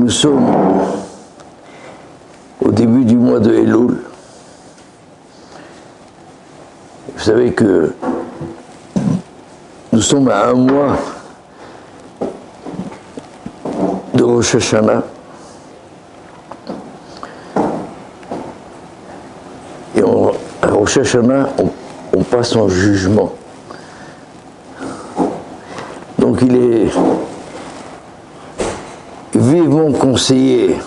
Nous sommes au début du mois de Elul. Vous savez que nous sommes à un mois de Rosh Hashanah. Et à Rosh Hashanah, on passe en jugement. Donc il est vivement conseillé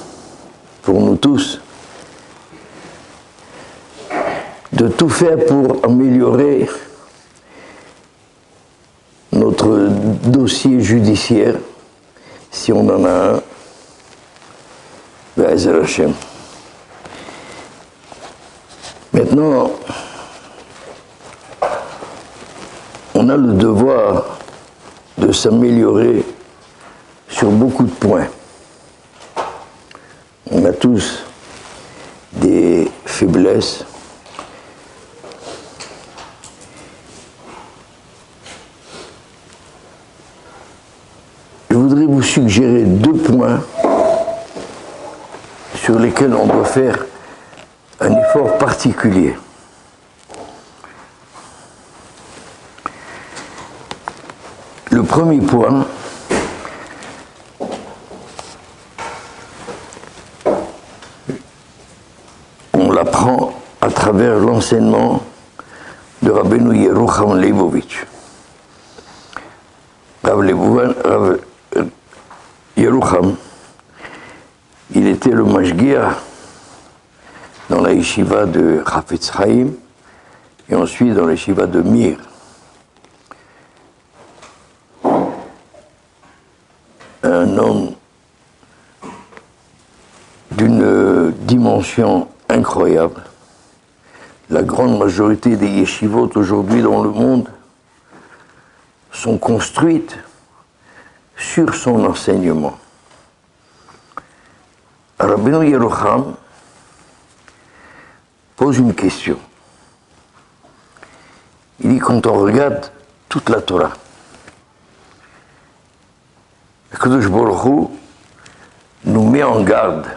pour nous tous de tout faire pour améliorer notre dossier judiciaire, si on en a un, Be'ezer Hashem. Maintenant, on a le devoir de s'améliorer sur beaucoup de points. On a tous des faiblesses. Je voudrais vous suggérer 2 points sur lesquels on doit faire un effort particulier. Le premier point, on l'apprend à travers l'enseignement de Rabbeinu Yerucham Leibovitch. Rav Yerucham, il était le mashgiach dans la yeshiva de Chafetz Chaim et ensuite dans la yeshiva de Mir. Un homme d'une dimension incroyable. La grande majorité des yeshivot aujourd'hui dans le monde sont construites sur son enseignement. Rabbeinu Yerucham pose une question. Il dit, quand on regarde toute la Torah, Akadosh Baruch Hu nous met en garde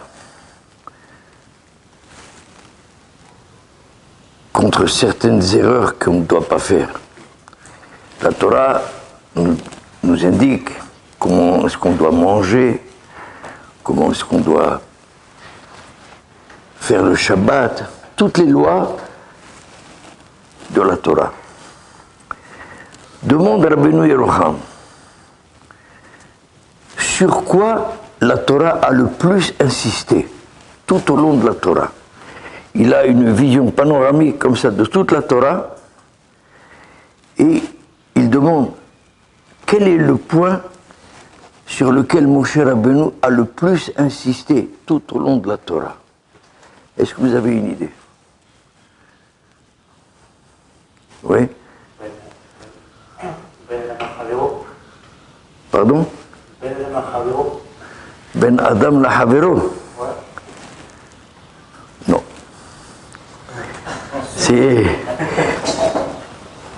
contre certaines erreurs qu'on ne doit pas faire. La Torah nous indique comment est-ce qu'on doit manger, comment est-ce qu'on doit faire le Shabbat, toutes les lois de la Torah. Demande à Rabbeinu Yerucham, sur quoi la Torah a le plus insisté tout au long de la Torah. Il a une vision panoramique comme ça de toute la Torah et il demande quel est le point sur lequel Moshe Rabbeinu a le plus insisté tout au long de la Torah. Est-ce que vous avez une idée? Oui? Pardon? Ben Adam la Havero? Non.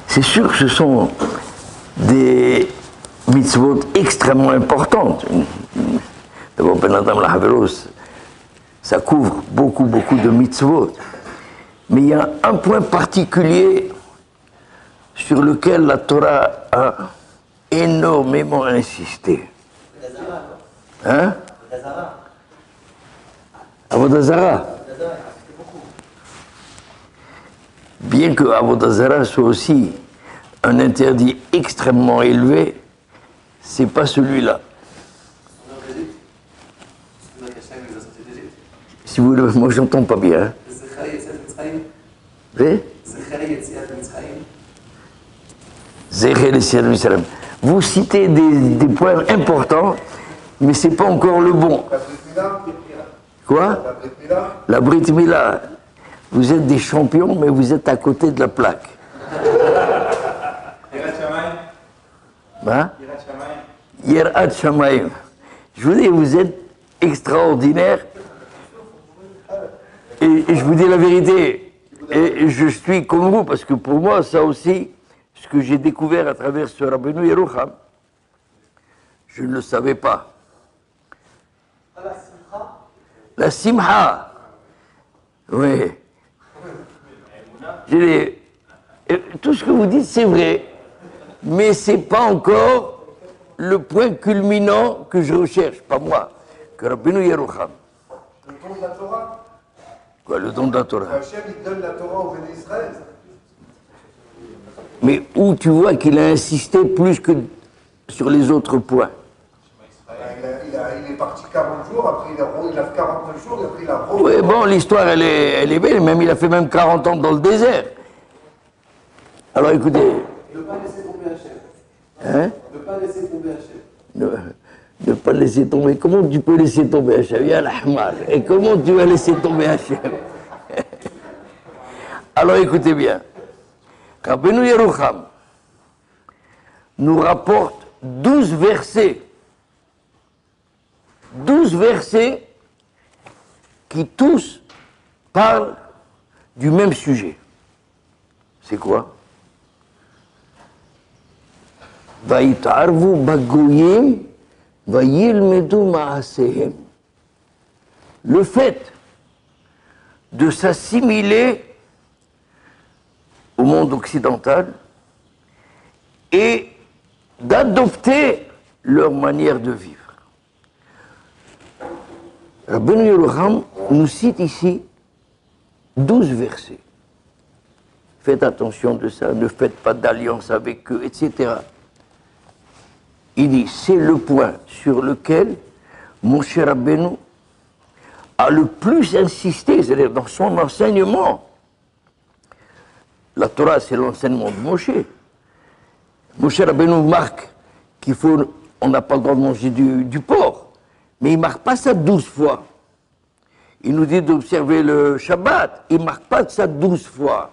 C'est sûr que ce sont des mitzvot extrêmement importantes. D'abord, Ben Adam la Havero, ça couvre beaucoup de mitzvot. Mais il y a un point particulier sur lequel la Torah a énormément insisté. Hein? Avodah Zarah. Bien que Avodah Zarah soit aussi un interdit extrêmement élevé, c'est pas celui-là. Si vous voulez, moi j'entends pas bien. Vous citez des points importants, mais c'est pas encore le bon. Quoi? La Brit Mila. Vous êtes des champions, mais vous êtes à côté de la plaque. Hein? Yirat Shamayim. Je vous dis, vous êtes extraordinaire. Et je vous dis la vérité. Et je suis comme vous, parce que pour moi, ça aussi, ce que j'ai découvert à travers ce Rabbeinu Yerucham, je ne le savais pas. La simha. Oui. Tout ce que vous dites, c'est vrai. Mais ce n'est pas encore le point culminant que je recherche. Pas moi. Que Rabbeinu Yerucham. Le don de la Torah. Quoi, le don de la Torah? Hachem, il donne la Torah au Béné Israël. Mais où tu vois qu'il a insisté plus que sur les autres points? Il est parti 40 jours, après il a fait 49 jours, et après il a... Oui, bon, l'histoire, elle est belle, même il a fait même 40 ans dans le désert. Alors écoutez... Ne pas laisser tomber Hachem. Hein? Ne pas laisser tomber Hachem. Ne pas laisser tomber. Comment tu peux laisser tomber Hachem? Ya l'ahmar. Et comment tu vas laisser tomber Hachem? Alors écoutez bien. Rabbeinu Yerucham nous rapporte 12 versets. 12 versets qui tous parlent du même sujet. C'est quoi? Vayit'arvu bagoyim vayilmedu ma'asehem. Le fait de s'assimiler au monde occidental et d'adopter leur manière de vivre. Rabbeinu Yerucham nous cite ici 12 versets. Faites attention de ça, ne faites pas d'alliance avec eux, etc. Il dit, c'est le point sur lequel Moshe Rabbeinu a le plus insisté, c'est-à-dire dans son enseignement. La Torah, c'est l'enseignement de Moshe. Moshe Rabbeinu marque qu'il faut, on n'a pas le droit de manger du porc. Mais il ne marque pas ça 12 fois. Il nous dit d'observer le Shabbat. Il ne marque pas ça 12 fois.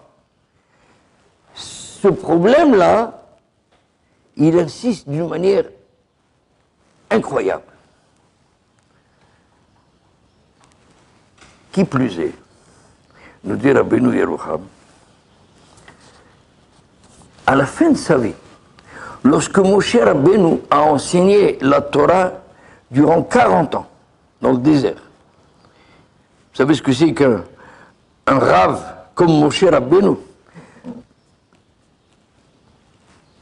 Ce problème-là, il insiste d'une manière incroyable. Qui plus est, nous dit Rabbeinu Yerucham, à la fin de sa vie, lorsque Moshe Rabbeinu a enseigné la Torah durant 40 ans, dans le désert. Vous savez ce que c'est qu'un rave comme Moshe Rabbeinu?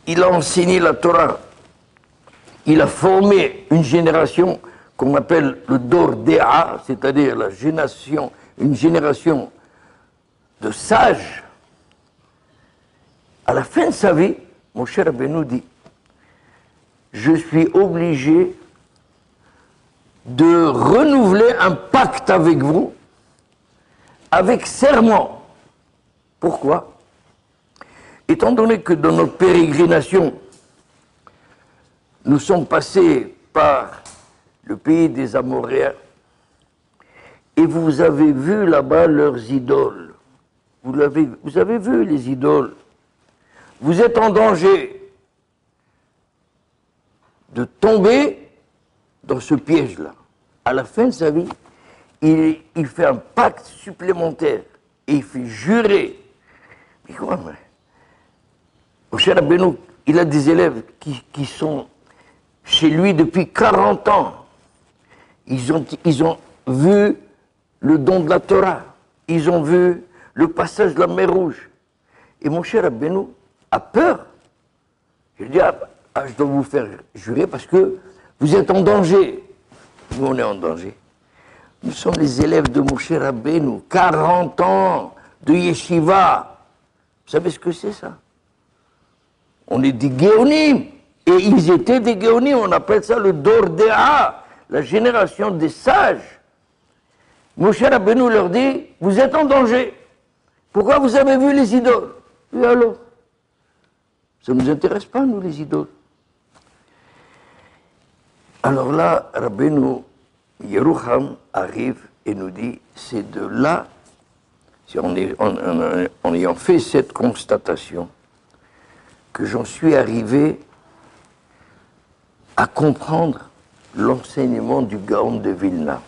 Il a enseigné la Torah, il a formé une génération qu'on appelle le Dor De'a, c'est-à-dire une génération de sages. À la fin de sa vie, Moshe Rabbeinu dit, je suis obligé de renouveler un pacte avec vous, avec serment. Pourquoi? Étant donné que dans notre pérégrination, nous sommes passés par le pays des Amoréens, et vous avez vu là-bas leurs idoles. Vous avez vu les idoles. Vous êtes en danger de tomber dans ce piège-là. À la fin de sa vie, il fait un pacte supplémentaire et il fait jurer. Mais quoi, Moshe Rabbeinu, il a des élèves qui sont chez lui depuis 40 ans. Ils ont vu le don de la Torah. Ils ont vu le passage de la mer Rouge. Et Moshe Rabbeinu a peur. Il dit, je dois vous faire jurer parce que vous êtes en danger. Nous, on est en danger. Nous sommes les élèves de Moshe Rabbeinu, 40 ans de yeshiva. Vous savez ce que c'est ça? On est des Géonim. Et ils étaient des Géonim. On appelle ça le Dor De'a, la génération des sages. Moshe Rabbeinu leur dit, vous êtes en danger. Pourquoi vous avez vu les idoles? Et alors? Ça ne nous intéresse pas, nous, les idoles. Alors là, Rabbeinu Yerucham arrive et nous dit, c'est de là, en ayant fait cette constatation, que j'en suis arrivé à comprendre l'enseignement du Gaon de Vilna.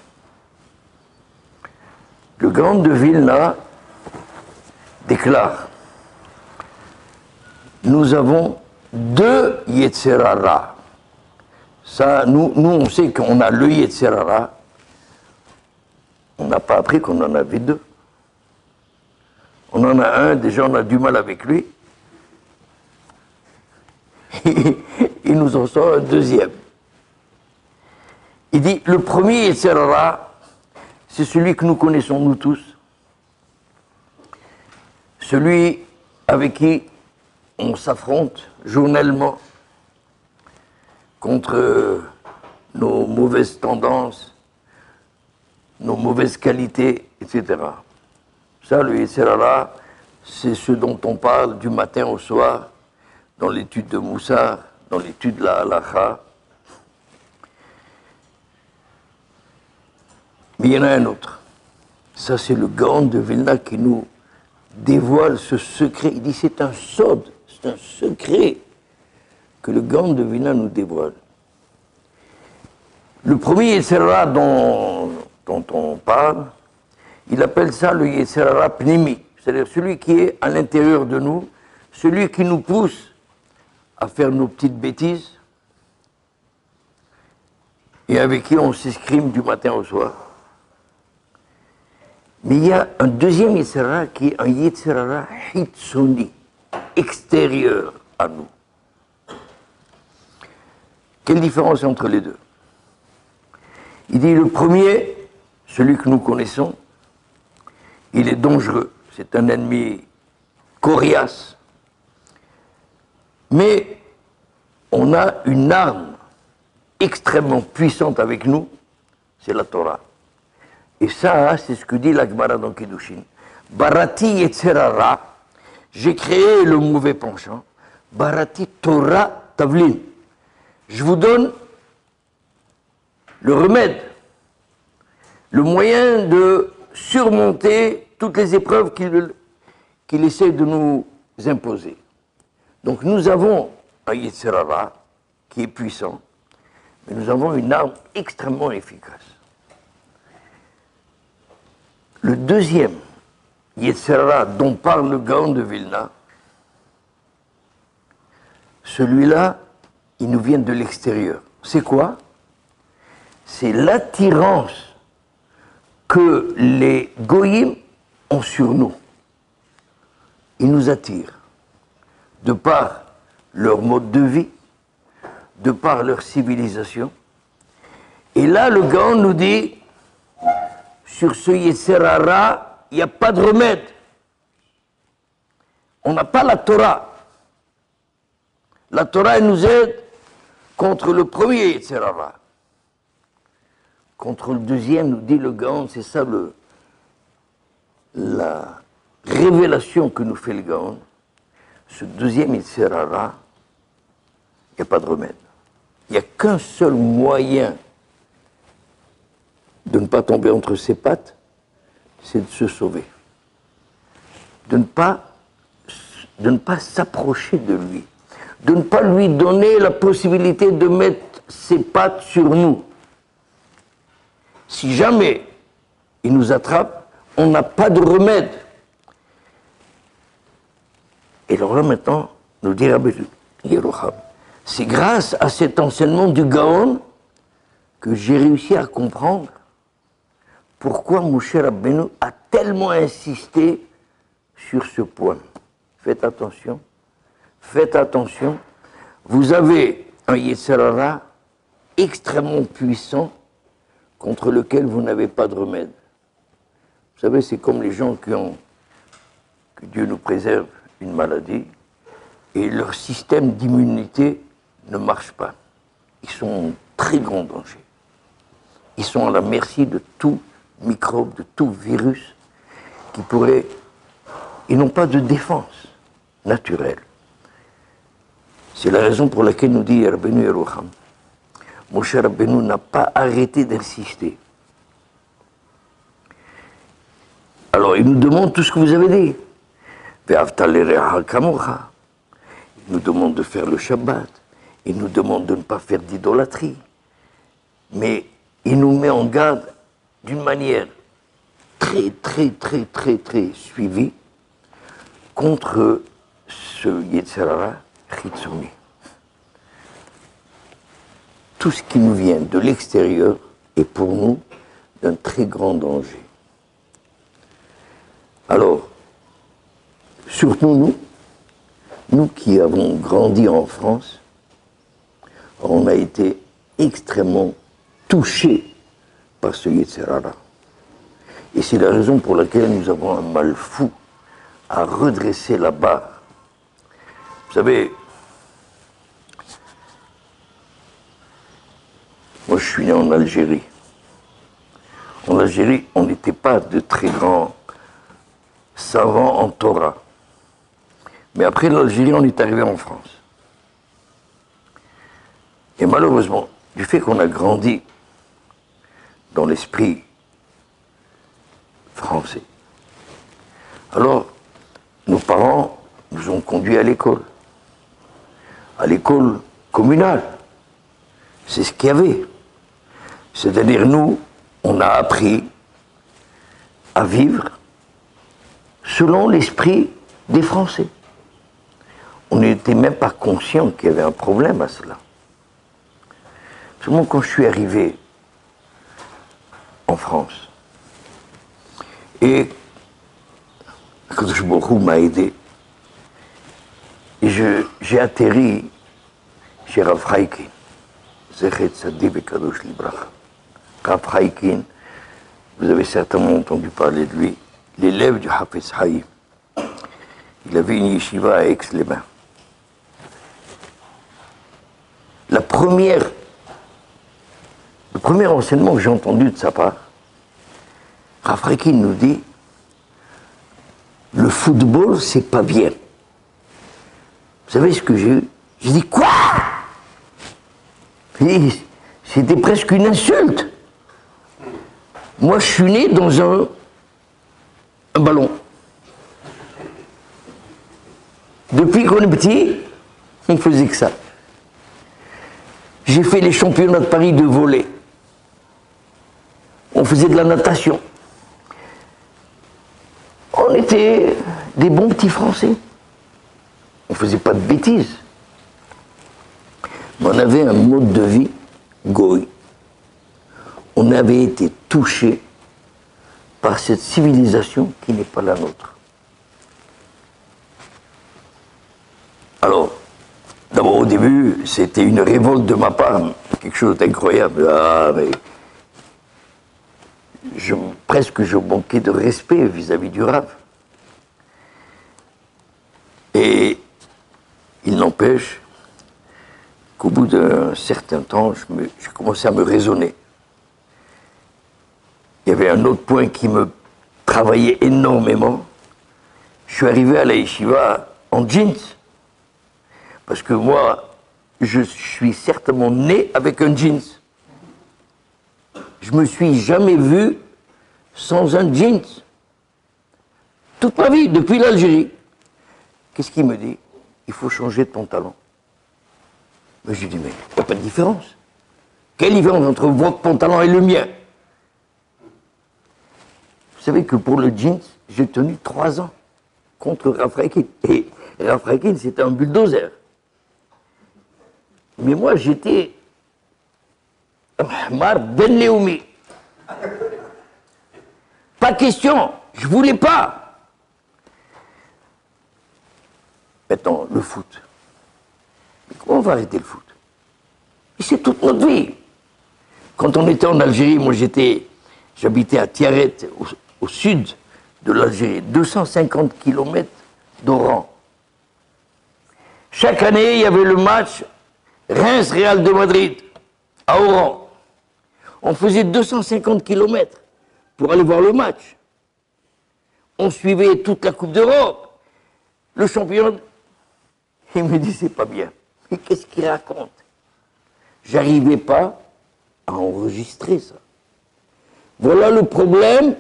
Le Gaon de Vilna déclare, nous avons deux Yetzer Hara. Ça, nous, on sait qu'on a le Yetzer Hara On n'a pas appris qu'on en avait deux. On en a un, déjà on a du mal avec lui. Il nous en sort un deuxième. Il dit, le premier Yetzirara, c'est celui que nous connaissons nous tous. Celui avec qui on s'affronte journellement contre nos mauvaises tendances, nos mauvaises qualités, etc. Ça, le Yetzirara, c'est ce dont on parle du matin au soir, dans l'étude de Moussar, dans l'étude de la Halakha. Mais il y en a un autre. Ça, c'est le Gaon de Vilna qui nous dévoile ce secret. Il dit c'est un sod, c'est un secret que le Gaon de Vilna nous dévoile. Le premier Yetzirara dont on parle, il appelle ça le Yetzirara Pnimi, c'est-à-dire celui qui est à l'intérieur de nous, celui qui nous pousse à faire nos petites bêtises et avec qui on s'escrime du matin au soir. Mais il y a un deuxième Yetzirara qui est un Yetzirara Hitsoni, extérieur à nous. Quelle différence entre les deux? Il dit le premier, celui que nous connaissons, il est dangereux, c'est un ennemi coriace. Mais on a une arme extrêmement puissante avec nous, c'est la Torah. Et ça, c'est ce que dit la Gemara dans Kiddushin. Barati Yetzirara, j'ai créé le mauvais penchant. Barati Torah Tavlin. Je vous donne le remède, le moyen de surmonter toutes les épreuves qu'il essaie de nous imposer. Donc nous avons un Yetzirara qui est puissant, mais nous avons une arme extrêmement efficace. Le deuxième Yetzirara dont parle le Gaon de Vilna, celui-là, il nous vient de l'extérieur. C'est quoi? C'est l'attirance que les goyim ont sur nous. Ils nous attirent de par leur mode de vie, de par leur civilisation. Et là, le Gaon nous dit, sur ce Yetzirara, il n'y a pas de remède. On n'a pas la Torah. La Torah, elle nous aide contre le premier Yetzirara. Contre le deuxième, nous dit le Gaon, c'est ça la révélation que nous fait le Gaon. Ce deuxième Yetzirara, il n'y a pas de remède. Il n'y a qu'un seul moyen de ne pas tomber entre ses pattes, c'est de se sauver. De ne pas s'approcher de lui. De ne pas lui donner la possibilité de mettre ses pattes sur nous. Si jamais il nous attrape, on n'a pas de remède. Et alors là maintenant, nous dit Rabbi Yerucham, c'est grâce à cet enseignement du Gaon que j'ai réussi à comprendre pourquoi Moshe Rabbeinu a tellement insisté sur ce point. Faites attention, vous avez un Yetzirara extrêmement puissant contre lequel vous n'avez pas de remède. Vous savez, c'est comme les gens que Dieu nous préserve, une maladie, et leur système d'immunité ne marche pas. Ils sont en très grand danger. Ils sont à la merci de tout microbe, de tout virus qui pourrait... Ils n'ont pas de défense naturelle. C'est la raison pour laquelle nous dit Rabbeinu Yerucham, Moshe Rabbeinu n'a pas arrêté d'insister. Alors il nous demande tout ce que vous avez dit. Il nous demande de faire le Shabbat. Il nous demande de ne pas faire d'idolâtrie. Mais il nous met en garde d'une manière très suivie contre ce Yetzirara Chitsoni. Tout ce qui nous vient de l'extérieur est pour nous d'un très grand danger. Alors, surtout nous qui avons grandi en France, on a été extrêmement touchés par ce Yetzirah. Et c'est la raison pour laquelle nous avons un mal fou à redresser la barre. Vous savez, moi je suis né en Algérie. En Algérie, on n'était pas de très grands savants en Torah. Mais après l'Algérie, on est arrivé en France. Et malheureusement, du fait qu'on a grandi dans l'esprit français, alors nos parents nous ont conduits à l'école communale. C'est ce qu'il y avait. C'est-à-dire, nous, on a appris à vivre selon l'esprit des Français. On n'était même pas conscient qu'il y avait un problème à cela. Seulement quand je suis arrivé en France, et Akadosh Baruch Hu m'a aidé, et j'ai atterri chez Rav Chaikin, Zechet Tzaddik Vekadosh Libracha. Rav Chaikin, vous avez certainement entendu parler de lui, l'élève du Hafez Haïm. Il avait une yeshiva à Aix-les-Bains. Le premier enseignement que j'ai entendu de sa part, Rav Chaikin nous dit, le football, c'est pas bien. Vous savez ce que j'ai eu? J'ai dit, quoi? C'était presque une insulte. Moi, je suis né dans un ballon. Depuis qu'on est petit, on faisait que ça. J'ai fait les championnats de Paris de volley. On faisait de la natation. On était des bons petits Français. On ne faisait pas de bêtises. Mais on avait un mode de vie goy. On avait été touchés par cette civilisation qui n'est pas la nôtre. Alors, d'abord au début, c'était une révolte de ma part, quelque chose d'incroyable. Ah, mais presque je manquais de respect vis-à-vis du Rav. Et il n'empêche qu'au bout d'un certain temps, j'ai commencé à me raisonner. Il y avait un autre point qui me travaillait énormément. Je suis arrivé à la yeshiva en jeans. Parce que moi, je suis certainement né avec un jeans. Je me suis jamais vu sans un jeans. Toute ma vie, depuis l'Algérie. Qu'est-ce qu'il me dit? Il faut changer de pantalon. Mais je lui dis, mais il n'y a pas de différence. Quelle différence entre votre pantalon et le mien? Vous savez que pour le jeans, j'ai tenu 3 ans contre Rav Chaikin. Et Rav Chaikin, c'était un bulldozer. Mais moi, j'étais Mar Ben Leoumi. Pas question, je voulais pas. Maintenant, le foot. Mais comment on va arrêter le foot? Et c'est toute notre vie. Quand on était en Algérie, moi j'habitais à Tiaret, au sud de l'Algérie, 250 km d'Oran. Chaque année, il y avait le match Reims-Real de Madrid, à Oran. On faisait 250 km pour aller voir le match. On suivait toute la Coupe d'Europe. Le champion, il me dit, c'est pas bien. Mais qu'est-ce qu'il raconte? J'arrivais pas à enregistrer ça. Voilà le problème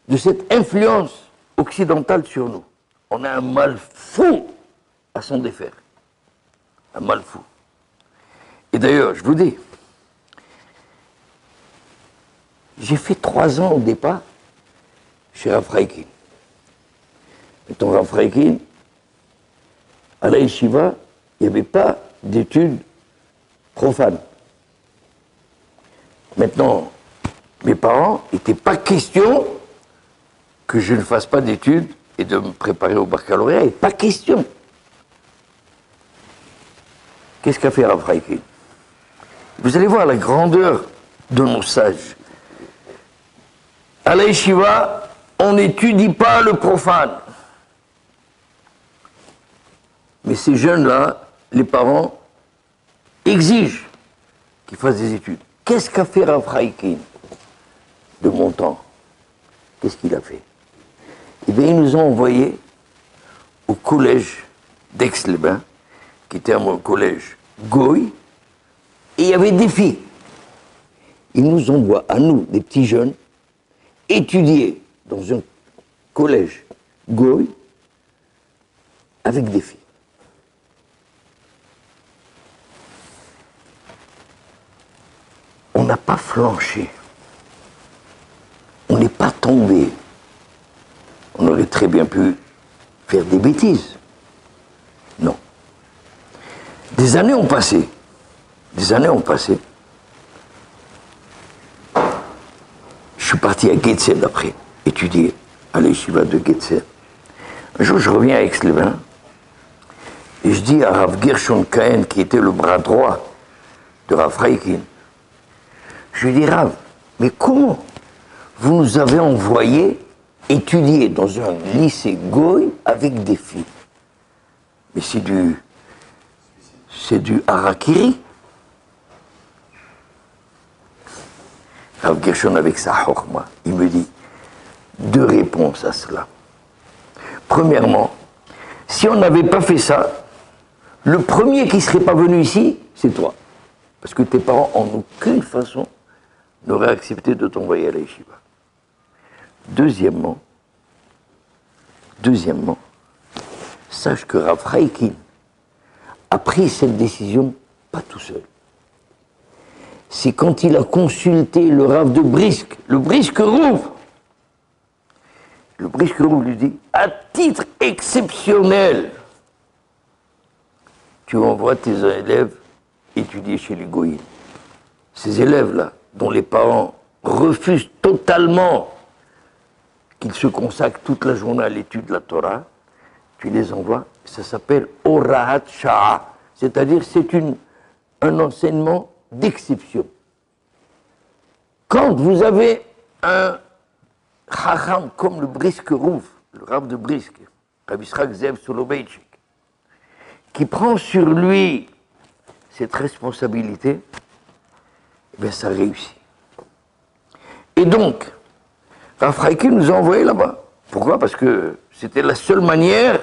de cette influence occidentale sur nous. On a un mal fou à s'en défaire. Un mal fou. Et d'ailleurs, je vous dis, j'ai fait 3 ans au départ chez Rav Chaikin. Mettons Rav Chaikin, à la yeshiva, il n'y avait pas d'études profanes. Maintenant, mes parents, il n'était pas question que je ne fasse pas d'études et de me préparer au baccalauréat, il n'est pas question. Qu'est-ce qu'a fait Rav Chaikin? Vous allez voir la grandeur de nos sages. À la yeshiva, on n'étudie pas le profane. Mais ces jeunes-là, les parents, exigent qu'ils fassent des études. Qu'est-ce qu'a fait Rav Chaikin de mon temps? Qu'est-ce qu'il a fait? Eh bien, ils nous ont envoyés au collège d'Aix-les-Bains, qui était un collège Goy, et il y avait des filles. Ils nous envoient, à nous, des petits jeunes, étudier dans un collège Goy avec des filles. On n'a pas flanché. On n'est pas tombé. On aurait très bien pu faire des bêtises. Non. Des années ont passé. Des années ont passé. Je suis parti à Guetzen après, étudier à l'Yeshiva de Guetzen. Un jour, je reviens à Aix-les-Bains et je dis à Rav Gershon Cohen, qui était le bras droit de Rav Chaikin, je lui dis, Rav, mais comment vous nous avez envoyé étudier dans un lycée Goy avec des filles? Mais c'est du harakiri. Rav Gershon, avec sa chokma, il me dit deux réponses à cela. Premièrement, si on n'avait pas fait ça, le premier qui ne serait pas venu ici, c'est toi. Parce que tes parents, en aucune façon, n'auraient accepté de t'envoyer à la yeshiva. Deuxièmement, sache que Rav Chaikin a pris cette décision pas tout seul. C'est quand il a consulté le Rav de Brisk, le Brisk Rouv. Le Brisk Rouv lui dit, à titre exceptionnel, tu envoies tes élèves étudier chez les Goïs. Ces élèves-là, dont les parents refusent totalement qu'ils se consacrent toute la journée à l'étude de la Torah, tu les envoies, ça s'appelle Orahat Sha'a, c'est-à-dire c'est un enseignement d'exception. Quand vous avez un chacham comme le Brisk Rouv, le Rav de Brisk, Rav Yitzhak Zev Soloveitchik, qui prend sur lui cette responsabilité, eh bien ça réussit. Et donc, Rav Chaikin nous a envoyés là-bas. Pourquoi? Parce que c'était la seule manière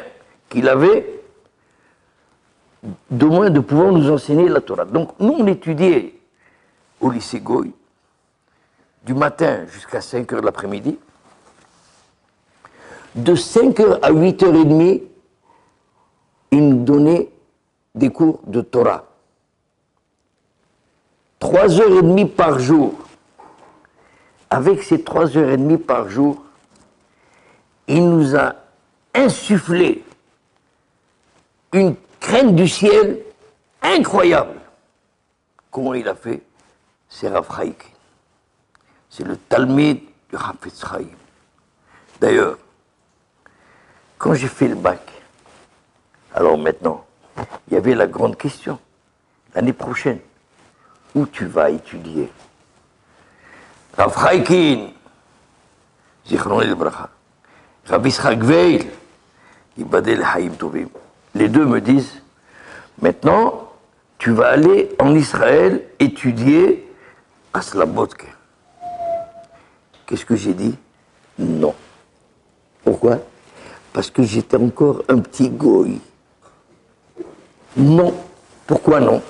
qu'il avait d'au moins de pouvoir nous enseigner la Torah. Donc nous, on étudiait au lycée Goy, du matin jusqu'à 5 h de l'après-midi. De 5 h à 8 h 30, il nous donnait des cours de Torah. 3 h 30 par jour. Avec ces 3 h 30 par jour, il nous a insufflé une crainte du ciel incroyable. Comment il a fait? C'est Rav Chaikin. C'est le Talmid du Chafetz Chaim. D'ailleurs, quand j'ai fait le bac, alors maintenant, il y avait la grande question. L'année prochaine, où tu vas étudier? Rav Chaikin, Zichron el-Bracha, Rav Yitzhak Veil, Yibadel Haïm Tovim. Les deux me disent, maintenant, tu vas aller en Israël étudier à Slabodka. Qu'est-ce que j'ai dit? Non. Pourquoi? Parce que j'étais encore un petit goy. Non. Pourquoi non?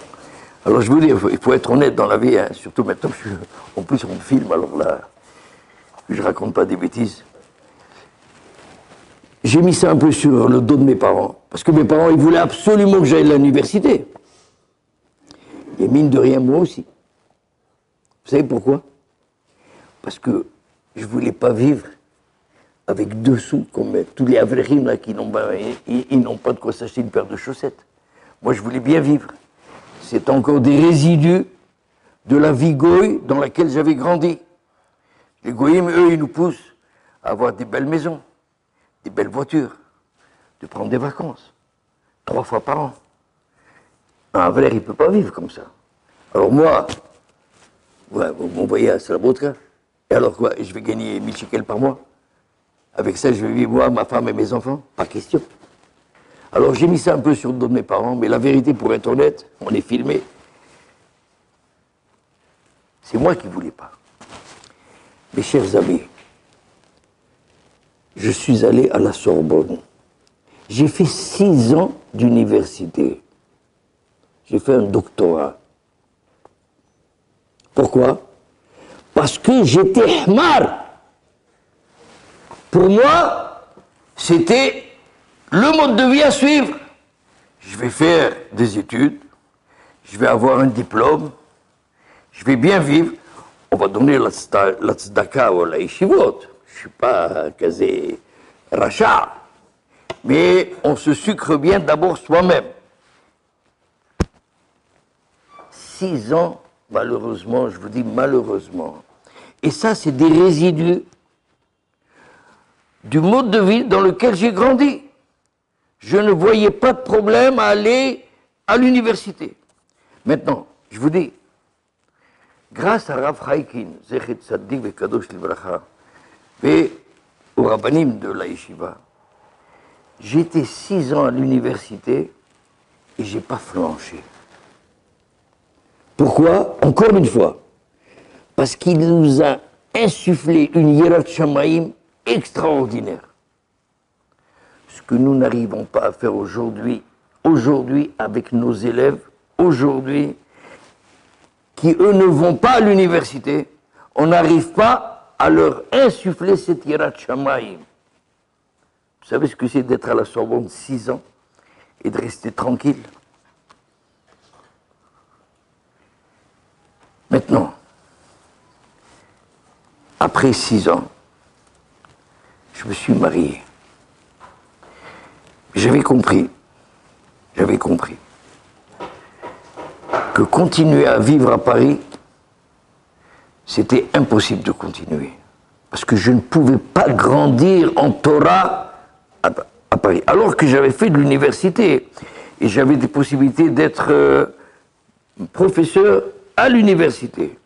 Alors je veux dire, il faut être honnête dans la vie, hein, surtout maintenant, en plus on me filme, alors là, je raconte pas des bêtises. J'ai mis ça un peu sur le dos de mes parents, parce que mes parents, ils voulaient absolument que j'aille à l'université. Et mine de rien, moi aussi. Vous savez pourquoi? Parce que je ne voulais pas vivre avec 2 sous, comme tous les avrechim là qui n'ont pas de quoi s'acheter une paire de chaussettes. Moi, je voulais bien vivre. C'est encore des résidus de la vie goy dans laquelle j'avais grandi. Les goïms, eux, ils nous poussent à avoir des belles maisons, des belles voitures, de prendre des vacances, 3 fois par an. Un vrai, il ne peut pas vivre comme ça. Alors moi, ouais, vous m'envoyez à Slobodka, et alors quoi, je vais gagner 1000 shekels par mois. Avec ça, je vais vivre moi, ma femme et mes enfants. Pas question. Alors j'ai mis ça un peu sur le dos de mes parents, mais la vérité, pour être honnête, on est filmé. C'est moi qui ne voulais pas. Mes chers amis, je suis allé à la Sorbonne. J'ai fait 6 ans d'université. J'ai fait un doctorat. Pourquoi? Parce que j'étais hmar. Pour moi, c'était le mode de vie à suivre. Je vais faire des études, je vais avoir un diplôme, je vais bien vivre. On va donner la tzedaka ou la yeshivot. Je ne suis pas casé rachat. Mais on se sucre bien d'abord soi-même. 6 ans, malheureusement, je vous dis malheureusement. Et ça, c'est des résidus du mode de vie dans lequel j'ai grandi. Je ne voyais pas de problème à aller à l'université. Maintenant, je vous dis, grâce à Rav Chaikin, Zechet Tzaddik Vekadosh Livracha, et au rabbanim de la yeshiva, j'étais 6 ans à l'université et je n'ai pas flanché. Pourquoi? Encore une fois, parce qu'il nous a insufflé une hiérat shamaïm extraordinaire. Ce que nous n'arrivons pas à faire aujourd'hui avec nos élèves, aujourd'hui, qui eux ne vont pas à l'université, on n'arrive pas à leur insuffler cette hiérat shamaïm. Vous savez ce que c'est d'être à la Sorbonne 6 ans et de rester tranquille? Maintenant, après 6 ans, je me suis marié. J'avais compris que continuer à vivre à Paris, c'était impossible de continuer. Parce que je ne pouvais pas grandir en Torah à Paris. Alors que j'avais fait de l'université et j'avais des possibilités d'être professeur à l'université.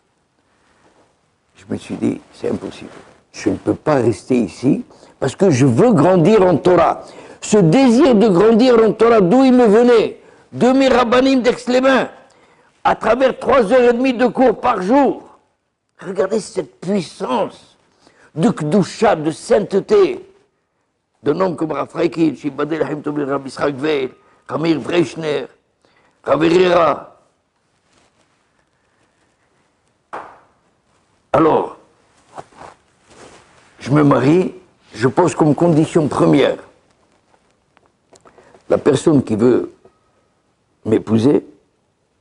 Je me suis dit, c'est impossible. Je ne peux pas rester ici parce que je veux grandir en Torah. Ce désir de grandir en Torah, d'où il me venait? De mes rabbanim d'Aix-les-Bains, à travers 3h30 de cours par jour. Regardez cette puissance de Kdusha, de sainteté, d'un homme comme Rav Chaikin, Shibadel Haim Tobir, Rav Yitzhak Veil, Ramir Vreishner, Rav Herrera. Alors, je me marie, je pose comme condition première, la personne qui veut m'épouser,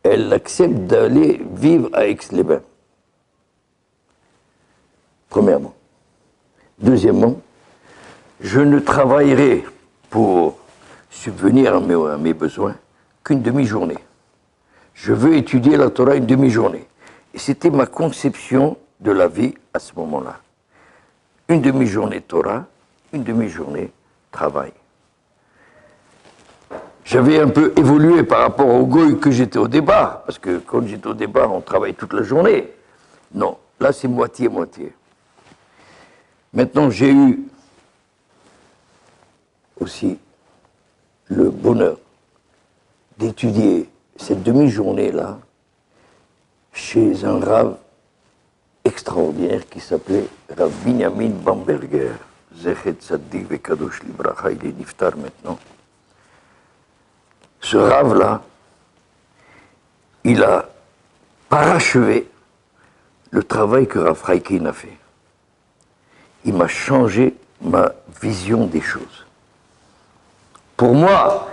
elle accepte d'aller vivre à Aix-les-Bains. Premièrement. Deuxièmement, je ne travaillerai pour subvenir à mes besoins qu'une demi-journée. Je veux étudier la Torah une demi-journée. Et c'était ma conception de la vie à ce moment-là. Une demi-journée Torah, une demi-journée travail. J'avais un peu évolué par rapport au goy que j'étais au départ, parce que quand j'étais au départ, on travaille toute la journée. Non, là c'est moitié-moitié. Maintenant, j'ai eu aussi le bonheur d'étudier cette demi-journée-là chez un Rav extraordinaire qui s'appelait Rav Binyamin Bamberger, Zechet Tzaddik Vekadosh Livracha, il est niftar maintenant. Ce Rav-là, il a parachevé le travail que Rav Chaikin a fait. Il m'a changé ma vision des choses. Pour moi,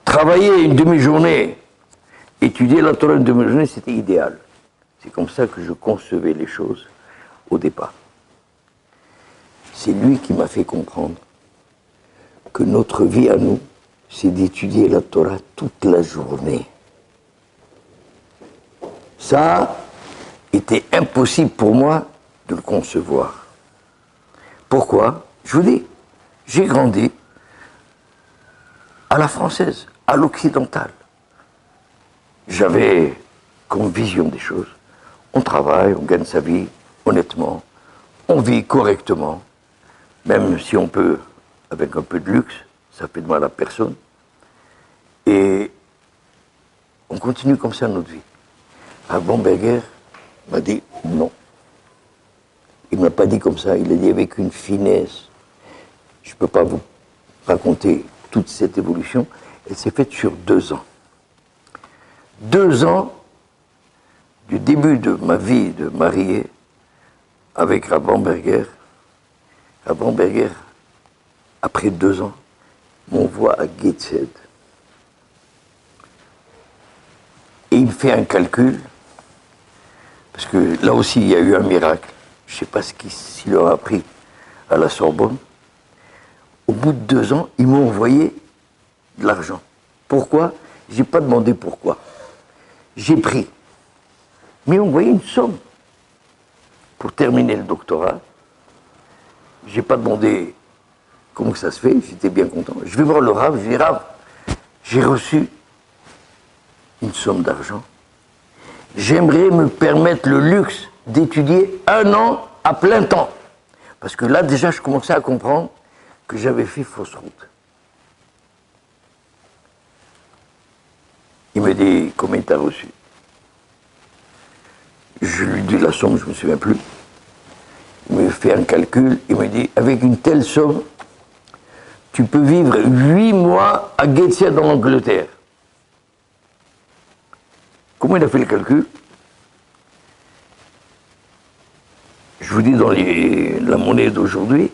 travailler une demi-journée, étudier la Torah une demi-journée, c'était idéal. C'est comme ça que je concevais les choses au départ. C'est lui qui m'a fait comprendre que notre vie à nous, c'est d'étudier la Torah toute la journée. Ça était impossible pour moi de le concevoir. Pourquoi? Je vous dis, j'ai grandi à la française, à l'occidentale. J'avais comme vision des choses. On travaille, on gagne sa vie, honnêtement. On vit correctement. Même si on peut, avec un peu de luxe, ça fait de mal à personne. Et on continue comme ça notre vie. Bamberger m'a dit non. Il ne m'a pas dit comme ça, il a dit avec une finesse. Je ne peux pas vous raconter toute cette évolution. Elle s'est faite sur 2 ans. 2 ans du début de ma vie de marié avec Rav Bamberger. Rav Bamberger, après 2 ans, m'envoie à Gateshead. Et il me fait un calcul, parce que là aussi il y a eu un miracle. Je ne sais pas s'il leur a appris à la Sorbonne. Au bout de 2 ans, ils m'ont envoyé de l'argent. Pourquoi? Je n'ai pas demandé pourquoi. J'ai pris. Mais ils m'ont envoyé une somme pour terminer le doctorat. Je n'ai pas demandé comment ça se fait, j'étais bien content. Je vais voir le Rav, je dis Rav, j'ai reçu une somme d'argent. J'aimerais me permettre le luxe d'étudier 1 an à plein temps. Parce que là, déjà, je commençais à comprendre que j'avais fait fausse route. Il me dit, combien tu as reçu? Je lui dis la somme, je ne me souviens plus. Il me fait un calcul, il me dit, avec une telle somme, tu peux vivre 8 mois à Gateshead en Angleterre. Comment il a fait le calcul? Je vous dis, dans la monnaie d'aujourd'hui,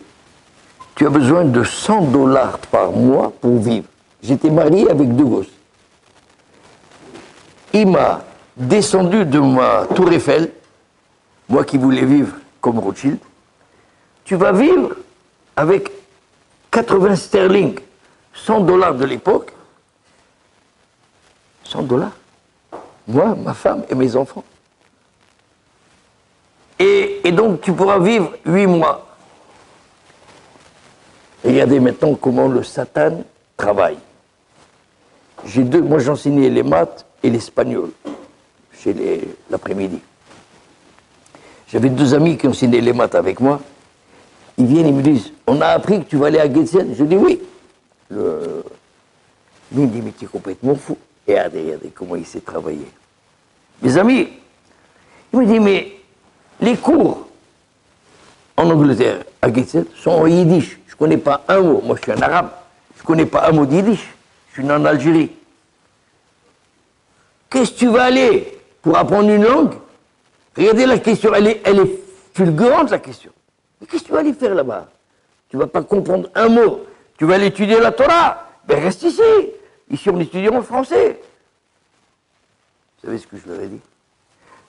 tu as besoin de 100 $ par mois pour vivre. J'étais marié avec 2 gosses. Il m'a descendu de ma tour Eiffel, moi qui voulais vivre comme Rothschild. Tu vas vivre avec 80 sterling, 100 $ de l'époque. 100 $. Moi, ma femme et mes enfants. Et donc, tu pourras vivre 8 mois. Regardez maintenant comment le Satan travaille. Moi, j'enseignais les maths et l'espagnol chez l'après-midi. J'avais 2 amis qui enseignaient les maths avec moi. Ils viennent, ils me disent, on a appris que tu vas aller à Gateshead. Je dis oui. Lui, il me dit, mais tu es complètement fou. Et regardez comment il sait travailler. Mes amis, il me dit, mais les cours en Angleterre, à Gateshead, sont en yiddish. Je ne connais pas un mot. Moi, je suis un arabe. Je ne connais pas un mot d'yiddish. Je suis né en Algérie. Qu'est-ce que tu vas aller pour apprendre une langue? Regardez la question, elle est fulgurante, la question. Mais qu'est-ce que tu vas aller faire là-bas? Tu ne vas pas comprendre un mot. Tu vas aller étudier la Torah. Ben reste ici. Ici, on étudie en français. Vous savez ce que je leur ai dit?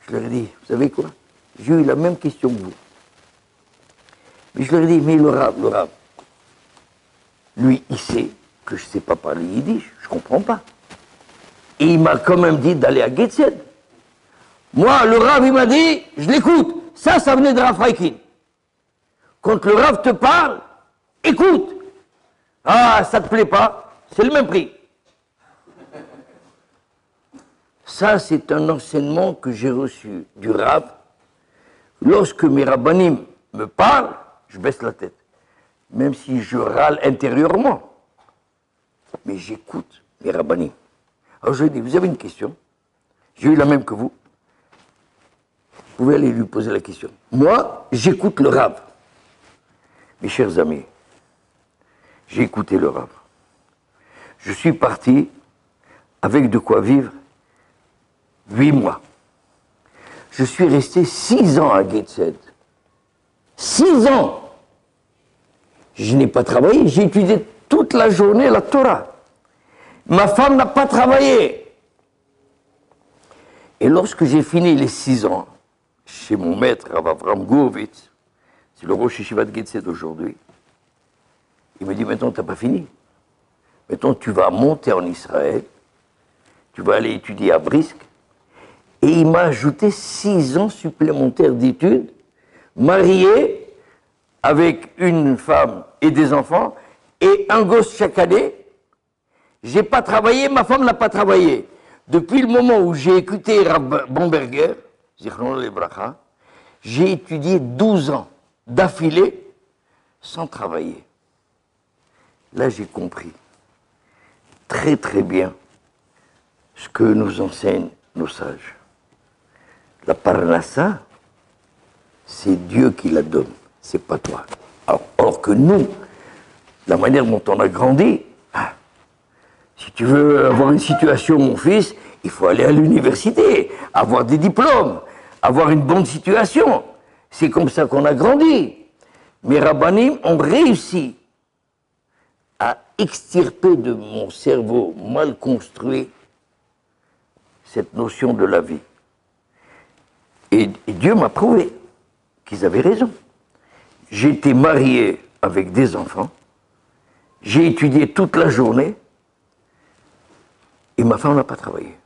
Je leur ai dit, vous savez quoi? J'ai eu la même question que vous. Mais je leur ai dit, mais le Rav, lui, il sait que je ne sais pas parler yiddish, je ne comprends pas. Et il m'a quand même dit d'aller à Gateshead. Moi, le Rav, il m'a dit, je l'écoute. Ça venait de Rav Freikin. Quand le Rav te parle, écoute. Ah, ça te plaît pas, c'est le même prix. Ça, c'est un enseignement que j'ai reçu du Rav. Lorsque mes rabbanim me parlent, je baisse la tête. Même si je râle intérieurement. Mais j'écoute mes rabbanim. Alors je lui dis, vous avez une question? J'ai eu la même que vous. Vous pouvez aller lui poser la question. Moi, j'écoute le Rav. Mes chers amis, j'ai écouté le Rav. Je suis parti avec de quoi vivre 8 mois. Je suis resté 6 ans à Gateshead. 6 ans! Je n'ai pas travaillé, j'ai étudié toute la journée la Torah. Ma femme n'a pas travaillé. Et lorsque j'ai fini les 6 ans, chez mon maître, Rav Avram Gurvitz, c'est le Rosh Yeshiva de Gateshead aujourd'hui, il me dit, maintenant, tu n'as pas fini. Maintenant, tu vas monter en Israël, tu vas aller étudier à Brisk, et il m'a ajouté 6 ans supplémentaires d'études, marié avec une femme et des enfants, et un gosse chaque année. J'ai pas travaillé, ma femme n'a pas travaillé. Depuis le moment où j'ai écouté Rav Bomberger, j'ai étudié 12 ans d'affilée sans travailler. Là, j'ai compris très très bien ce que nous enseignent nos sages. La parnassa, c'est Dieu qui la donne, c'est pas toi. Alors que nous, la manière dont on a grandi, si tu veux avoir une situation, mon fils, il faut aller à l'université, avoir des diplômes, avoir une bonne situation. C'est comme ça qu'on a grandi. Mes rabbanim ont réussi à extirper de mon cerveau mal construit cette notion de la vie. Et Dieu m'a prouvé qu'ils avaient raison. J'ai été marié avec des enfants, j'ai étudié toute la journée, et ma femme n'a pas travaillé.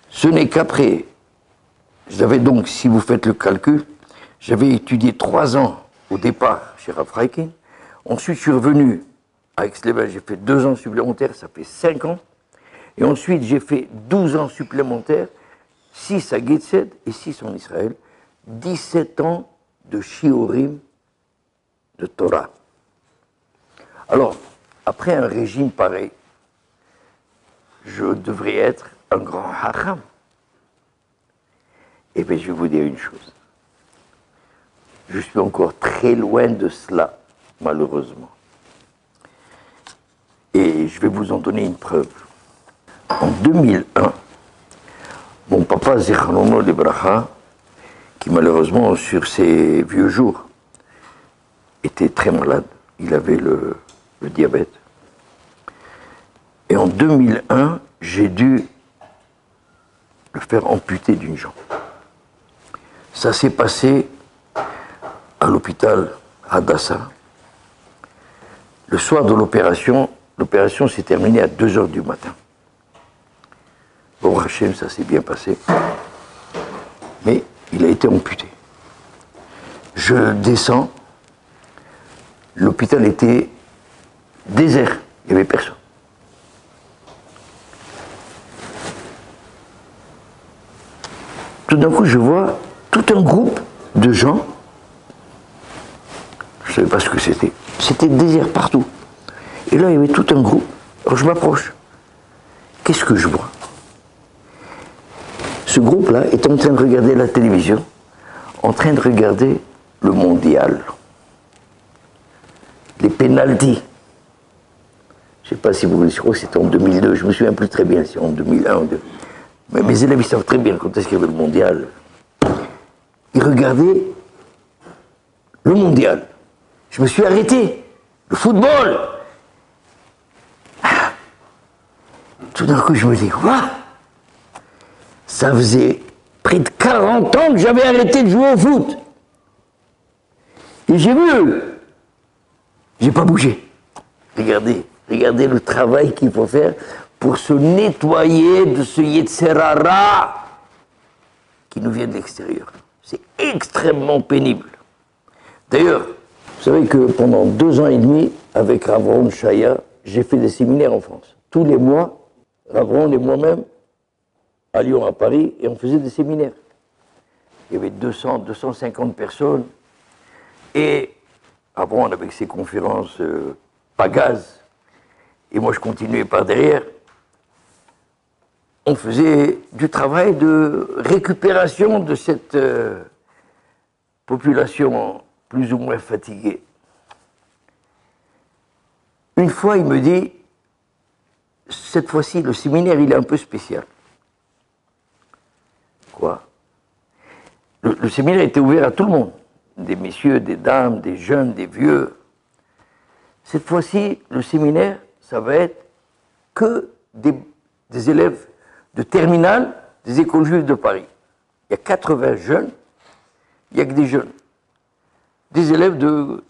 Ce n'est qu'après, j'avais donc, si vous faites le calcul, j'avais étudié 3 ans au départ chez Rav Freikin. Ensuite, je suis revenu à Aix-les-Bains, j'ai fait 2 ans supplémentaires, ça fait 5 ans. Et ensuite, j'ai fait 12 ans supplémentaires, 6 à Guetzed et 6 en Israël. 17 ans de shiurim de Torah. Alors, après un régime pareil, je devrais être un grand hacham. Eh bien, je vais vous dire une chose. Je suis encore très loin de cela, malheureusement. Et je vais vous en donner une preuve. En 2001, mon papa, Zichrono Libracha, qui malheureusement, sur ses vieux jours, était très malade. Il avait le diabète. Et en 2001, j'ai dû le faire amputer d'une jambe. Ça s'est passé à l'hôpital Hadassah. Le soir de l'opération s'est terminée à 2 h du matin. Bon, Hachem, ça s'est bien passé. Mais il a été amputé. Je descends. L'hôpital était désert. Il n'y avait personne. Tout d'un coup, je vois tout un groupe de gens. Je ne savais pas ce que c'était. C'était désert partout. Et là, il y avait tout un groupe. Alors je m'approche. Qu'est-ce que je vois? Ce groupe-là est en train de regarder la télévision, en train de regarder le mondial. Les pénaltys. Je ne sais pas si vous, je crois que c'était en 2002, je ne me souviens plus très bien si en 2001 ou 2002. Mais mes élèves, ils savent très bien quand est-ce qu'il y avait le mondial. Ils regardaient le mondial. Je me suis arrêté. Le football. Tout d'un coup, je me dis, quoi? Ça faisait près de 40 ans que j'avais arrêté de jouer au foot. Et j'ai vu. J'ai pas bougé. Regardez le travail qu'il faut faire pour se nettoyer de ce Yetzerara qui nous vient de l'extérieur. C'est extrêmement pénible. D'ailleurs, vous savez que pendant 2 ans et demi, avec Rav Ron Shaya, j'ai fait des séminaires en France. Tous les mois, Rav Ron et moi-même, à Lyon, à Paris, et on faisait des séminaires. Il y avait 200, 250 personnes. Et Rav Ron, avec ses conférences pas gaz, et moi je continuais par derrière, on faisait du travail de récupération de cette population plus ou moins fatiguée. Une fois, il me dit, cette fois-ci, le séminaire, il est un peu spécial. Quoi? Le séminaire était ouvert à tout le monde. Des messieurs, des dames, des jeunes, des vieux. Cette fois-ci, le séminaire, ça va être que des élèves de terminale des écoles juives de Paris. Il y a 80 jeunes, il n'y a que des jeunes. Des élèves de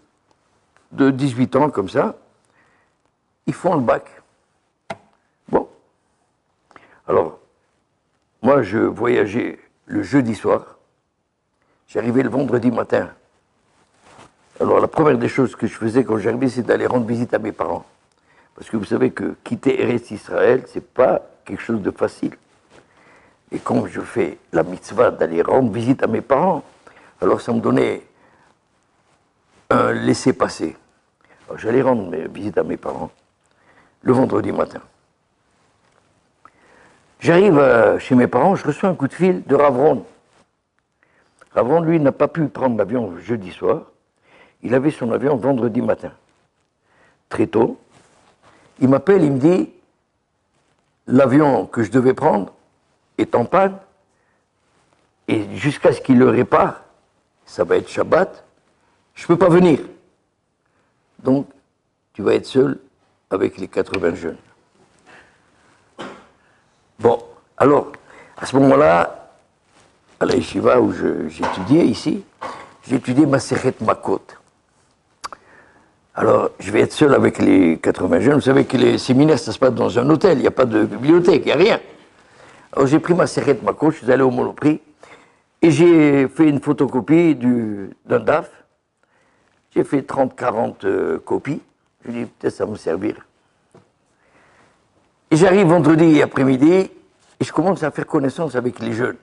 18 ans, comme ça, ils font le bac. Bon. Alors, moi, je voyageais le jeudi soir. J'arrivais le vendredi matin Alors la première des choses que je faisais quand j'arrivais, c'est d'aller rendre visite à mes parents. Parce que vous savez que quitter Eretz Israël, c'est pas quelque chose de facile. Et quand je fais la mitzvah d'aller rendre visite à mes parents, alors ça me donnait un laissez-passer. Alors j'allais rendre visite à mes parents le vendredi matin. J'arrive chez mes parents, je reçois un coup de fil de Ravron. Ravron, lui, n'a pas pu prendre l'avion jeudi soir. Il avait son avion vendredi matin. Très tôt, il m'appelle, il me dit, l'avion que je devais prendre est en panne, et jusqu'à ce qu'il le répare, ça va être Shabbat, je ne peux pas venir. Donc, tu vas être seul avec les 80 jeunes. Bon, alors, à ce moment-là, à la yeshiva où j'étudiais ici, j'ai étudié Masechet Makot. Alors, je vais être seul avec les 80 jeunes. Vous savez que les séminaires, ça se passe dans un hôtel, il n'y a pas de bibliothèque, il n'y a rien. Alors, j'ai pris Masechet Makot, je suis allé au Monoprix, et j'ai fait une photocopie d'un DAF. J'ai fait 30-40 copies. Je dis, peut-être ça va me servir. Et j'arrive vendredi après-midi, et je commence à faire connaissance avec les jeunes.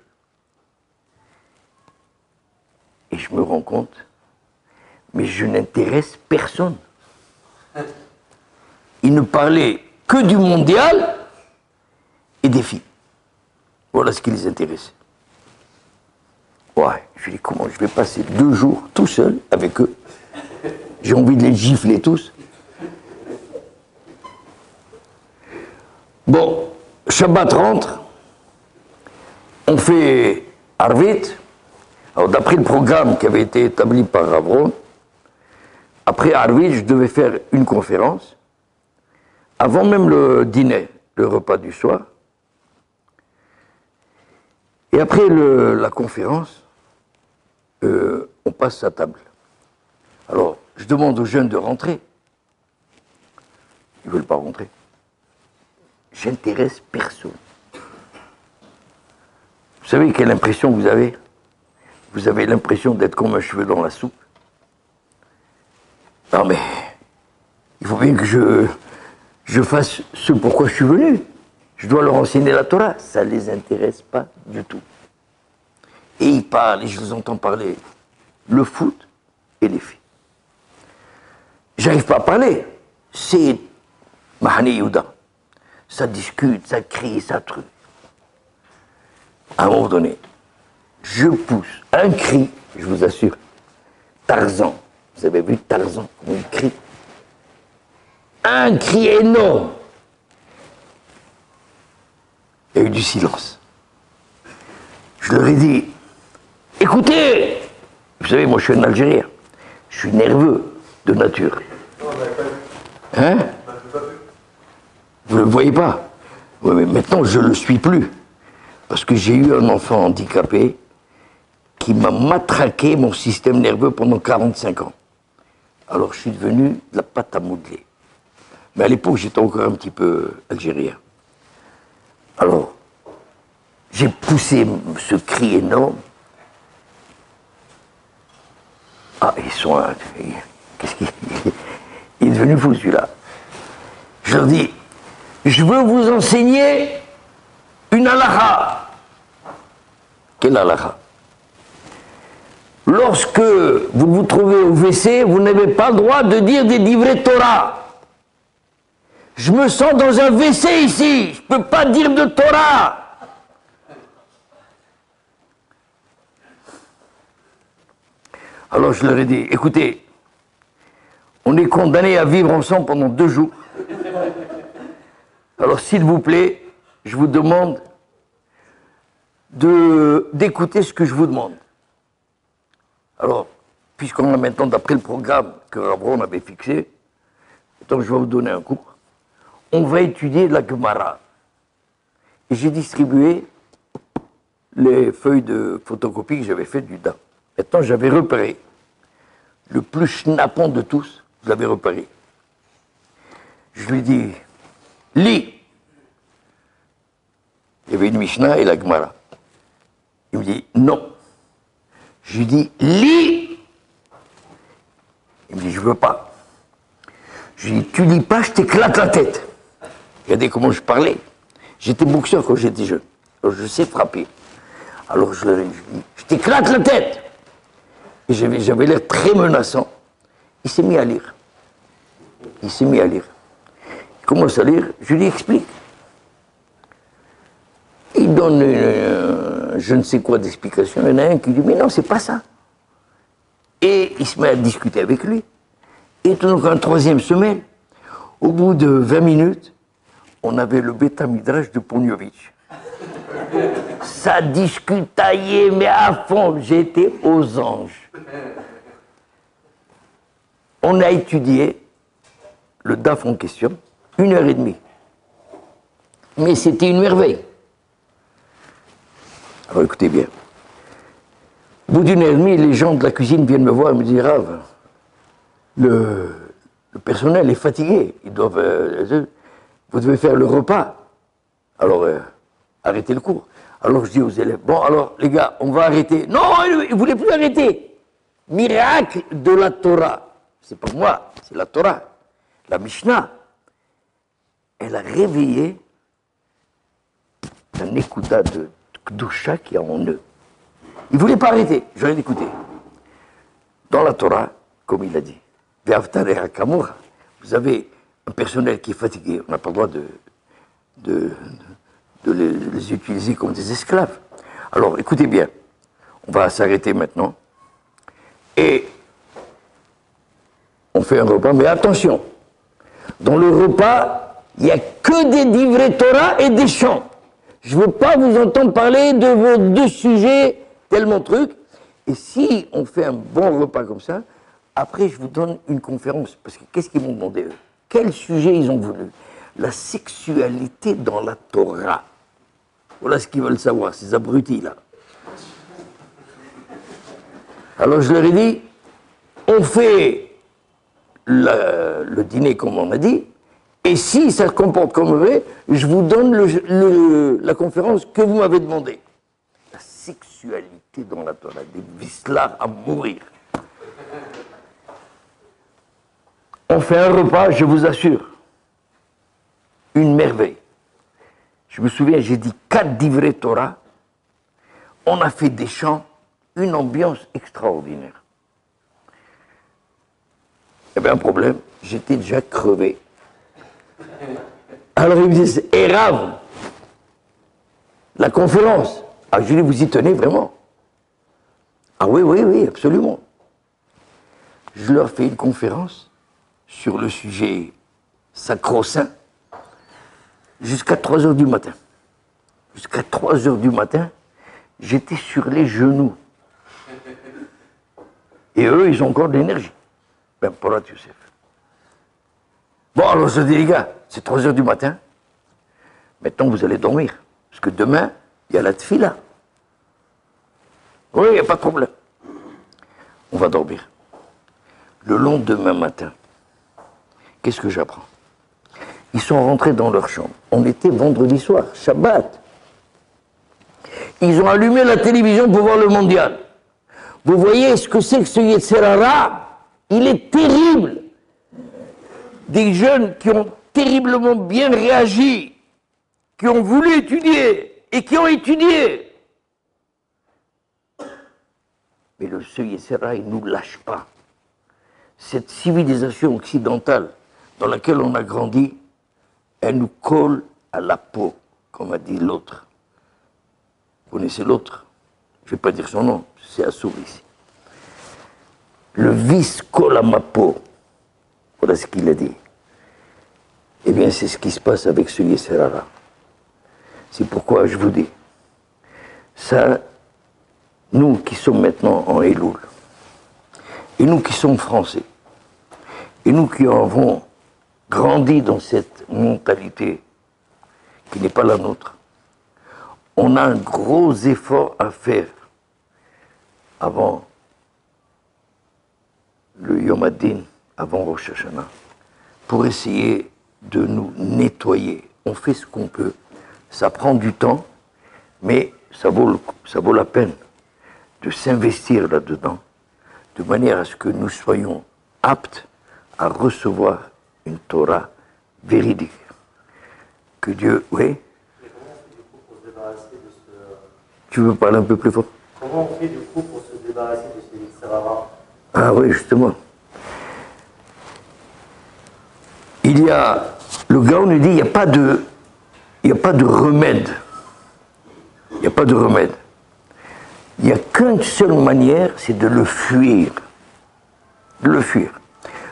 Et je me rends compte, mais je n'intéresse personne. Ils ne parlaient que du mondial et des filles. Voilà ce qui les intéressait. Ouais, je dis comment je vais passer 2 jours tout seul avec eux. J'ai envie de les gifler tous. Bon, Shabbat rentre, on fait Arvit. Alors d'après le programme qui avait été établi par Ravron, après Arvit, je devais faire une conférence, avant même le dîner, le repas du soir. Et après la conférence, on passe à table. Alors, je demande aux jeunes de rentrer. Ils ne veulent pas rentrer. J'intéresse personne. Vous savez quelle impression vous avez? Vous avez l'impression d'être comme un cheveu dans la soupe. Non mais, il faut bien que je fasse ce pourquoi je suis venu. Je dois leur enseigner la Torah. Ça ne les intéresse pas du tout. Et ils parlent, et je les entends parler. Le foot et les filles. J'arrive pas à parler. C'est Mahane Yehuda. Ça discute, ça crie, ça truc. À un moment donné, je pousse un cri, je vous assure. Tarzan. Vous avez vu Tarzan, comment il crie? Un cri énorme. Il y a eu du silence. Je leur ai dit, écoutez, vous savez, moi je suis un Algérien. Je suis nerveux de nature. Hein? Vous ne le voyez pas? Oui, mais maintenant je ne le suis plus. Parce que j'ai eu un enfant handicapé qui m'a matraqué mon système nerveux pendant 45 ans. Alors je suis devenu de la pâte à modeler. Mais à l'époque, j'étais encore un petit peu algérien. Alors, j'ai poussé ce cri énorme. Ah, ils sont... Qu'est-ce qu'il... Il est devenu fou, celui-là. Je leur dis, je veux vous enseigner une halakha. Quelle halakha? Lorsque vous vous trouvez au WC, vous n'avez pas le droit de dire des divrei Torah. Je me sens dans un WC ici, je ne peux pas dire de Torah. Alors je leur ai dit, écoutez, on est condamnés à vivre ensemble pendant 2 jours. Alors s'il vous plaît, je vous demande d'écouter ce que je vous demande. Alors, puisqu'on a maintenant, d'après le programme que Ravron avait fixé, donc je vais vous donner un cours, on va étudier la Gemara. Et j'ai distribué les feuilles de photocopie que j'avais faites du DA. Maintenant, j'avais repéré le plus schnappant de tous, je l'avais repéré. Je lui dis, lis. Il y avait une Mishnah et la Gemara. Il me dit, non. Je lui dis, lis. Il me dit, je veux pas. Je lui dis, tu lis pas, je t'éclate la tête. Regardez comment je parlais. J'étais boxeur quand j'étais jeune. Alors je sais frapper. Alors je lui dis, je t'éclate la tête. Et j'avais l'air très menaçant. Il s'est mis à lire. Il s'est mis à lire. Il commence à lire, je lui explique. Il donne je ne sais quoi d'explication. Il y en a un qui dit, mais non, c'est pas ça. Et il se met à discuter avec lui. Et donc, un troisième semelle, au bout de 20 minutes, on avait le Beta Midrash de Pognovitch. Ça discutaillait, mais à fond, j'étais aux anges. On a étudié le DAF en question, 1h30. Mais c'était une merveille. Alors écoutez bien. Au bout d'une heure et demie, les gens de la cuisine viennent me voir et me disent, Rav, le personnel est fatigué, ils doivent, vous devez faire le repas. Alors, arrêtez le cours. Alors je dis aux élèves, bon alors les gars, on va arrêter. Non, ils ne voulaient plus arrêter. Miracle de la Torah. C'est pas moi, c'est la Torah. La Mishnah, elle a réveillé un écouta de Kdusha qui est en eux. Ils ne voulaient pas arrêter. Je leur ai dit, écoutez, dans la Torah, comme il a dit, vous avez un personnel qui est fatigué, on n'a pas le droit de les utiliser comme des esclaves. Alors, écoutez bien, on va s'arrêter maintenant, et on fait un repas, mais attention, dans le repas, il n'y a que des divrei Torah et des chants. Je ne veux pas vous entendre parler de vos deux sujets, tellement trucs. Et si on fait un bon repas comme ça, après je vous donne une conférence. Parce que qu'est-ce qu'ils m'ont demandé eux? Quel sujet ils ont voulu? La sexualité dans la Torah. Voilà ce qu'ils veulent savoir, ces abrutis-là. Alors je leur ai dit, on fait le dîner comme on a dit, et si ça se comporte comme vrai, je vous donne la conférence que vous m'avez demandé. La sexualité dans la Torah, des vislards à mourir. On fait un repas, je vous assure, une merveille. Je me souviens, j'ai dit 4 divrei Torah, on a fait des chants, une ambiance extraordinaire. Il y avait un problème, j'étais déjà crevé. Alors il me dit, et Rav, la conférence. Ah, je lui dis, vous y tenez vraiment? Ah oui, oui, oui, absolument. Je leur fais une conférence sur le sujet sacro-saint jusqu'à 3h du matin. Jusqu'à 3h du matin, j'étais sur les genoux. Et eux, ils ont encore de l'énergie. Ben, pour là, Youssef. Bon, alors je dis, les gars, c'est 3h du matin. Maintenant, vous allez dormir. Parce que demain, il y a la tfila. Oui, il n'y a pas de problème. On va dormir. Le lendemain matin, qu'est-ce que j'apprends? Ils sont rentrés dans leur chambre. On était vendredi soir, Shabbat. Ils ont allumé la télévision pour voir le mondial. Vous voyez ce que c'est que ce Yetzer Hara? Il est terrible. Des jeunes qui ont terriblement bien réagi, qui ont voulu étudier et qui ont étudié. Mais le Yetzer Hara, il ne nous lâche pas. Cette civilisation occidentale dans laquelle on a grandi, elle nous colle à la peau, comme a dit l'autre. Vous connaissez l'autre? Je ne vais pas dire son nom, c'est Assour ici. Le vice colle à ma peau. Voilà ce qu'il a dit. Eh bien, c'est ce qui se passe avec ce Yetzer Hara. C'est pourquoi je vous dis, ça, nous qui sommes maintenant en Elul, et nous qui sommes français, et nous qui avons grandi dans cette mentalité qui n'est pas la nôtre, on a un gros effort à faire avant le Yom Hadin, avant Rosh Hashanah, pour essayer de nous nettoyer. On fait ce qu'on peut, ça prend du temps, mais ça vaut la peine de s'investir là-dedans, de manière à ce que nous soyons aptes à recevoir une Torah véridique. Que Dieu, oui. Et comment on fait du coup pour se débarrasser de ce... Tu veux parler un peu plus fort? Comment on fait du coup pour se débarrasser de ces Yitzhara? Ah oui, justement. Il y a, le Gaon nous dit, il n'y a pas de remède. Il n'y a pas de remède. Il n'y a qu'une seule manière, c'est de le fuir. De le fuir.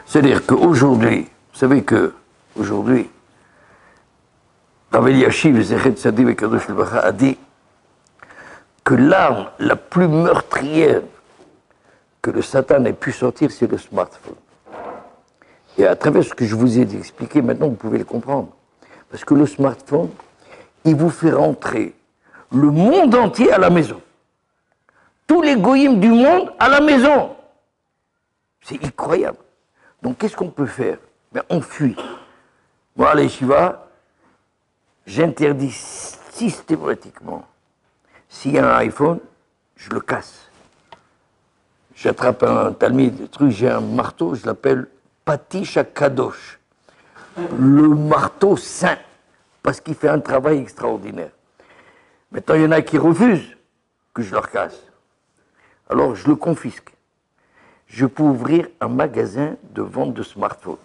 C'est-à-dire qu'aujourd'hui, vous savez qu'aujourd'hui, Rav Eliashiv Zechet Tzadi Vekadosh Levacha a dit que l'arme la plus meurtrière que le Satan ait pu sortir, c'est le smartphone. Et à travers ce que je vous ai expliqué, maintenant vous pouvez le comprendre. Parce que le smartphone, il vous fait rentrer le monde entier à la maison. Tous les goïms du monde à la maison. C'est incroyable. Donc qu'est-ce qu'on peut faire? Ben, on fuit. Moi, à l'Yeshiva, j'interdis systématiquement. S'il y a un iPhone, je le casse. J'attrape un talmid, des trucs, j'ai un marteau, je l'appelle Patish Kadosh. Le marteau saint, parce qu'il fait un travail extraordinaire. Maintenant, il y en a qui refusent que je leur casse. Alors, je le confisque. Je peux ouvrir un magasin de vente de smartphones.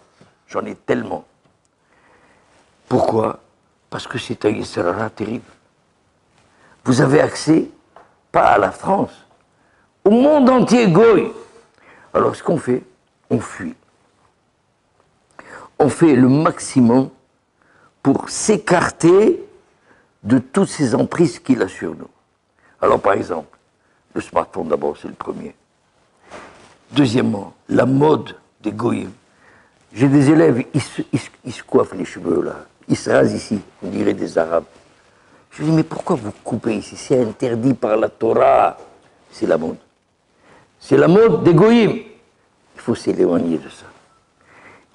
J'en ai tellement. Pourquoi? Parce que c'est un Yisraël terrible. Vous avez accès, pas à la France, au monde entier, goy. Alors, ce qu'on fait, on fuit. On fait le maximum pour s'écarter de toutes ces emprises qu'il a sur nous. Alors, par exemple, le smartphone d'abord, c'est le premier. Deuxièmement, la mode des goïms. J'ai des élèves, ils se coiffent les cheveux là, ils se rasent ici, on dirait des Arabes. Je dis, mais pourquoi vous coupez ici? C'est interdit par la Torah. C'est la mode. C'est la mode des goïms. Il faut s'éloigner de ça.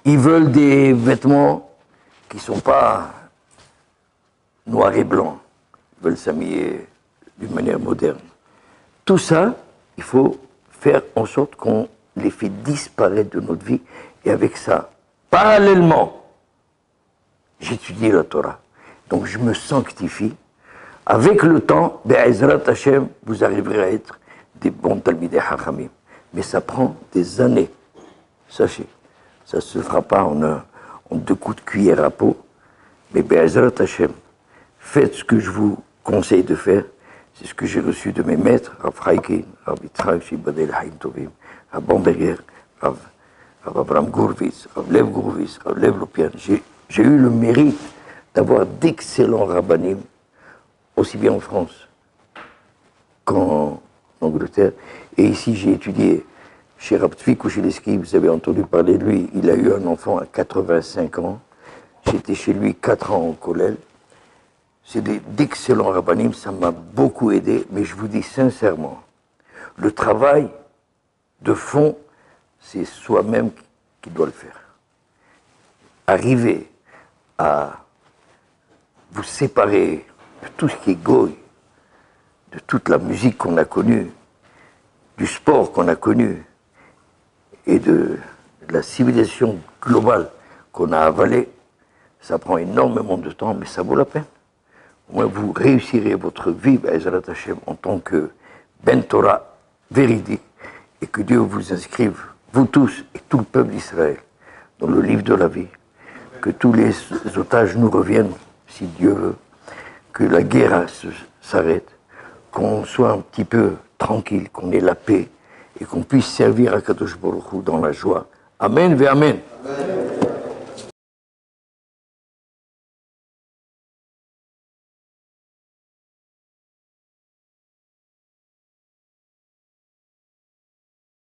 Ils veulent des vêtements qui ne sont pas noirs et blancs. Ils veulent s'habiller d'une manière moderne. Tout ça, il faut faire en sorte qu'on les fait disparaître de notre vie. Et avec ça, parallèlement, j'étudie la Torah. Donc je me sanctifie. Avec le temps, Be'ezrat Hashem, vous arriverez à être des bons talmidei hachamim. Mais ça prend des années. Sachez, ça ne se fera pas en 2 coups de cuillère à peau. Mais Be'ezrat Hashem, faites ce que je vous conseille de faire. C'est ce que j'ai reçu de mes maîtres, Rav Chaikin, Rav Yitzhak, Shibadel Haïm Tovim, Rav Bamberger, Rav Avram Gurvitz, Rav Lev Gurvitz, Rav Lev Lopian. J'ai eu le mérite d'avoir d'excellents rabbanim, aussi bien en France qu'en Angleterre. Et ici, j'ai étudié chez Rav Tzvi Kouchileski, vous avez entendu parler de lui, il a eu un enfant à 85 ans. J'étais chez lui 4 ans au collège. C'est d'excellents rabbanim, ça m'a beaucoup aidé, mais je vous dis sincèrement, le travail de fond, c'est soi-même qui doit le faire. Arriver à vous séparer de tout ce qui est goy, de toute la musique qu'on a connue, du sport qu'on a connu, et de la civilisation globale qu'on a avalée, ça prend énormément de temps, mais ça vaut la peine. Au moins, vous réussirez votre vie, Be'ezrat Hashem, en tant que Ben Torah véridique, et que Dieu vous inscrive, vous tous et tout le peuple d'Israël, dans le livre de la vie. Que tous les otages nous reviennent, si Dieu veut, que la guerre s'arrête, qu'on soit un petit peu tranquille, qu'on ait la paix, et qu'on puisse servir à Kadosh Baruch Hu dans la joie. Amen ve Amen. Amen.